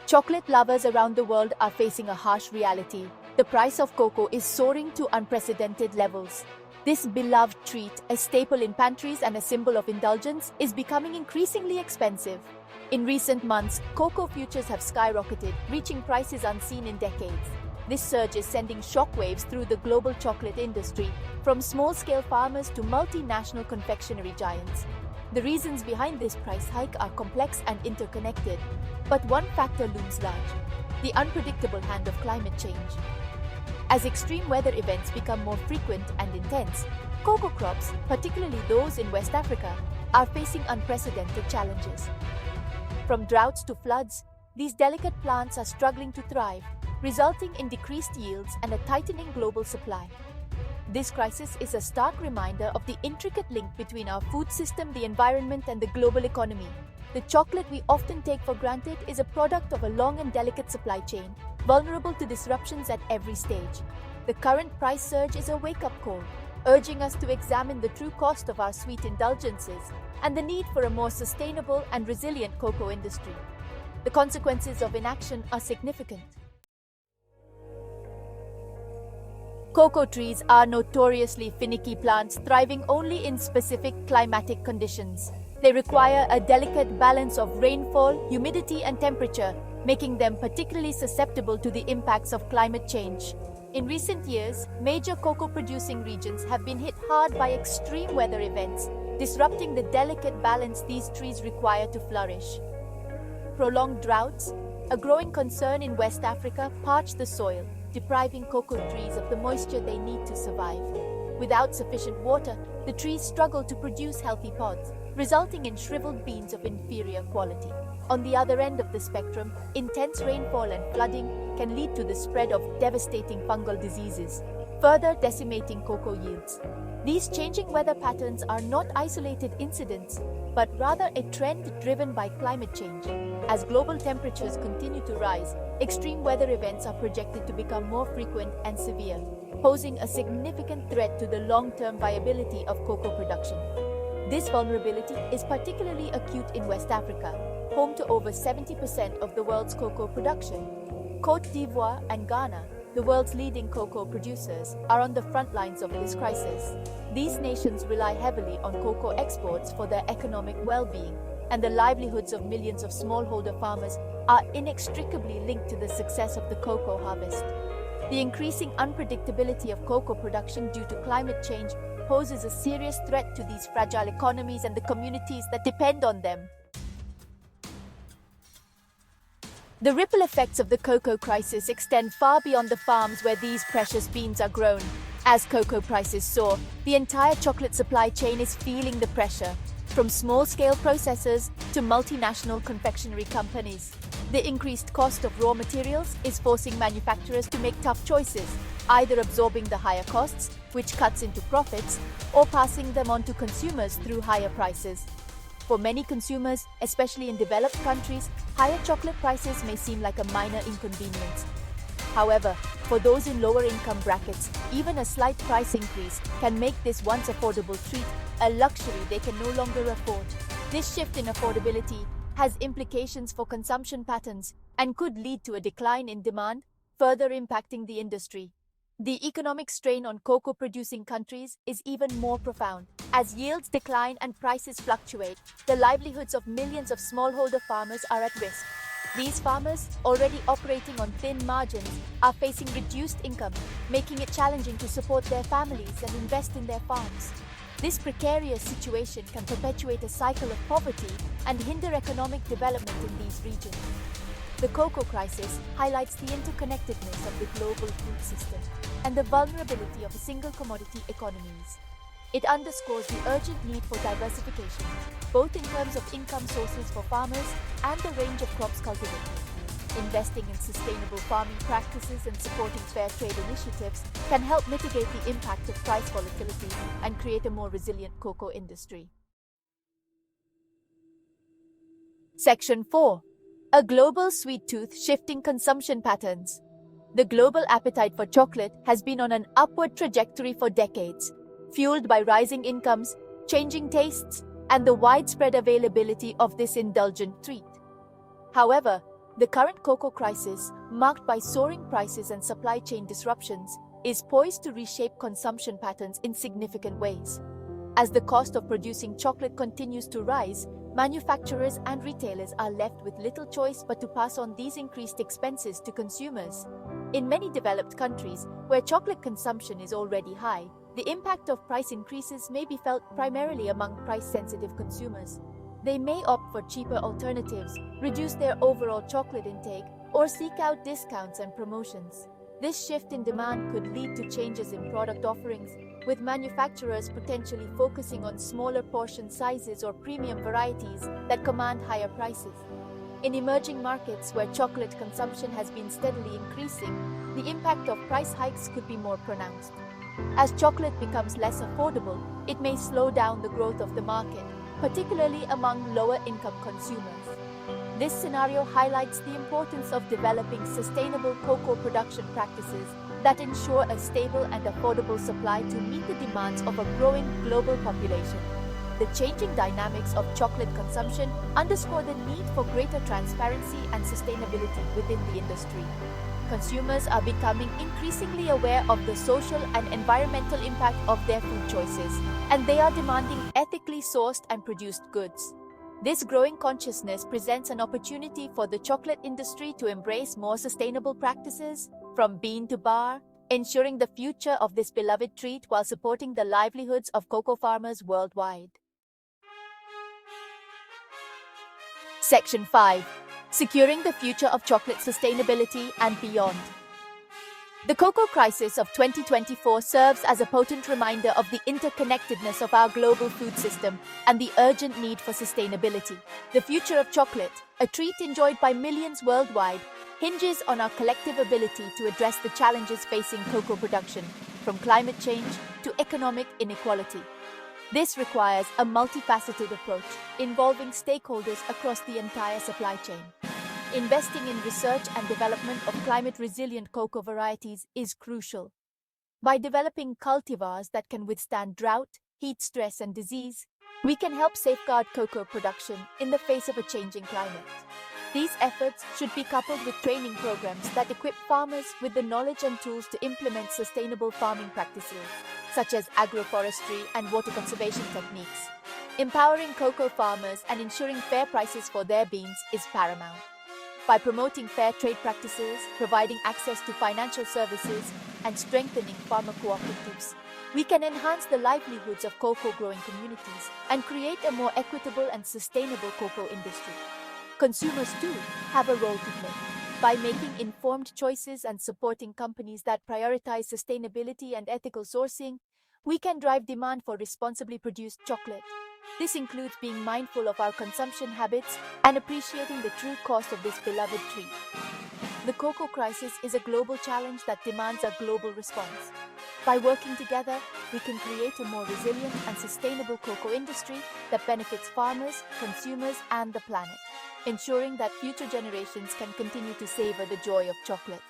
Chocolate lovers around the world are facing a harsh reality. The price of cocoa is soaring to unprecedented levels. This beloved treat, a staple in pantries and a symbol of indulgence, is becoming increasingly expensive. In recent months, cocoa futures have skyrocketed, reaching prices unseen in decades. This surge is sending shockwaves through the global chocolate industry, from small-scale farmers to multinational confectionery giants. The reasons behind this price hike are complex and interconnected, but one factor looms large: the unpredictable hand of climate change. As extreme weather events become more frequent and intense, cocoa crops, particularly those in West Africa, are facing unprecedented challenges. From droughts to floods, these delicate plants are struggling to thrive, resulting in decreased yields and a tightening global supply. This crisis is a stark reminder of the intricate link between our food system, the environment, and the global economy. The chocolate we often take for granted is a product of a long and delicate supply chain, vulnerable to disruptions at every stage. The current price surge is a wake-up call, urging us to examine the true cost of our sweet indulgences and the need for a more sustainable and resilient cocoa industry. The consequences of inaction are significant. Cocoa trees are notoriously finicky plants thriving only in specific climatic conditions. They require a delicate balance of rainfall, humidity, and temperature, making them particularly susceptible to the impacts of climate change. In recent years, major cocoa-producing regions have been hit hard by extreme weather events, disrupting the delicate balance these trees require to flourish. Prolonged droughts, a growing concern in West Africa, parch the soil, depriving cocoa trees of the moisture they need to survive. Without sufficient water, the trees struggle to produce healthy pods, resulting in shriveled beans of inferior quality. On the other end of the spectrum, intense rainfall and flooding can lead to the spread of devastating fungal diseases, further decimating cocoa yields. These changing weather patterns are not isolated incidents, but rather a trend driven by climate change. As global temperatures continue to rise, extreme weather events are projected to become more frequent and severe, posing a significant threat to the long-term viability of cocoa production. This vulnerability is particularly acute in West Africa, home to over 70% of the world's cocoa production. Côte d'Ivoire and Ghana, the world's leading cocoa producers, are on the front lines of this crisis. These nations rely heavily on cocoa exports for their economic well-being, and the livelihoods of millions of smallholder farmers are inextricably linked to the success of the cocoa harvest. The increasing unpredictability of cocoa production due to climate change poses a serious threat to these fragile economies and the communities that depend on them. The ripple effects of the cocoa crisis extend far beyond the farms where these precious beans are grown. As cocoa prices soar, the entire chocolate supply chain is feeling the pressure, from small-scale processors to multinational confectionery companies. The increased cost of raw materials is forcing manufacturers to make tough choices, either absorbing the higher costs, which cuts into profits, or passing them on to consumers through higher prices. For many consumers, especially in developed countries, higher chocolate prices may seem like a minor inconvenience. However, for those in lower income brackets, even a slight price increase can make this once affordable treat a luxury they can no longer afford. This shift in affordability has implications for consumption patterns and could lead to a decline in demand, further impacting the industry. The economic strain on cocoa-producing countries is even more profound. As yields decline and prices fluctuate, the livelihoods of millions of smallholder farmers are at risk. These farmers, already operating on thin margins, are facing reduced income, making it challenging to support their families and invest in their farms. This precarious situation can perpetuate a cycle of poverty and hinder economic development in these regions. The cocoa crisis highlights the interconnectedness of the global food system and the vulnerability of single commodity economies. It underscores the urgent need for diversification, both in terms of income sources for farmers and the range of crops cultivated. Investing in sustainable farming practices and supporting fair trade initiatives can help mitigate the impact of price volatility and create a more resilient cocoa industry. Section 4. A global sweet tooth shifting consumption patterns. The global appetite for chocolate has been on an upward trajectory for decades, fueled by rising incomes, changing tastes, and the widespread availability of this indulgent treat. However, The current cocoa crisis, marked by soaring prices and supply chain disruptions, is poised to reshape consumption patterns in significant ways. As the cost of producing chocolate continues to rise, manufacturers and retailers are left with little choice but to pass on these increased expenses to consumers. In many developed countries, where chocolate consumption is already high, the impact of price increases may be felt primarily among price-sensitive consumers. They may opt for cheaper alternatives, reduce their overall chocolate intake, or seek out discounts and promotions. This shift in demand could lead to changes in product offerings, with manufacturers potentially focusing on smaller portion sizes or premium varieties that command higher prices. In emerging markets where chocolate consumption has been steadily increasing, the impact of price hikes could be more pronounced. As chocolate becomes less affordable, it may slow down the growth of the market, particularly among lower-income consumers. This scenario highlights the importance of developing sustainable cocoa production practices that ensure a stable and affordable supply to meet the demands of a growing global population. The changing dynamics of chocolate consumption underscore the need for greater transparency and sustainability within the industry. Consumers are becoming increasingly aware of the social and environmental impact of their food choices, and they are demanding ethically sourced and produced goods. This growing consciousness presents an opportunity for the chocolate industry to embrace more sustainable practices, from bean to bar, ensuring the future of this beloved treat while supporting the livelihoods of cocoa farmers worldwide. Section 5. Securing the future of chocolate sustainability and beyond. The cocoa crisis of 2024 serves as a potent reminder of the interconnectedness of our global food system and the urgent need for sustainability. The future of chocolate, a treat enjoyed by millions worldwide, hinges on our collective ability to address the challenges facing cocoa production, from climate change to economic inequality. This requires a multifaceted approach, involving stakeholders across the entire supply chain. Investing in research and development of climate-resilient cocoa varieties is crucial. By developing cultivars that can withstand drought, heat stress, and disease, we can help safeguard cocoa production in the face of a changing climate. These efforts should be coupled with training programs that equip farmers with the knowledge and tools to implement sustainable farming practices, such as agroforestry and water conservation techniques. Empowering cocoa farmers and ensuring fair prices for their beans is paramount. By promoting fair trade practices, providing access to financial services, and strengthening farmer cooperatives, we can enhance the livelihoods of cocoa-growing communities and create a more equitable and sustainable cocoa industry. Consumers, too, have a role to play. By making informed choices and supporting companies that prioritize sustainability and ethical sourcing, we can drive demand for responsibly produced chocolate. This includes being mindful of our consumption habits and appreciating the true cost of this beloved treat. The cocoa crisis is a global challenge that demands a global response. By working together, we can create a more resilient and sustainable cocoa industry that benefits farmers, consumers, and the planet, ensuring that future generations can continue to savor the joy of chocolate.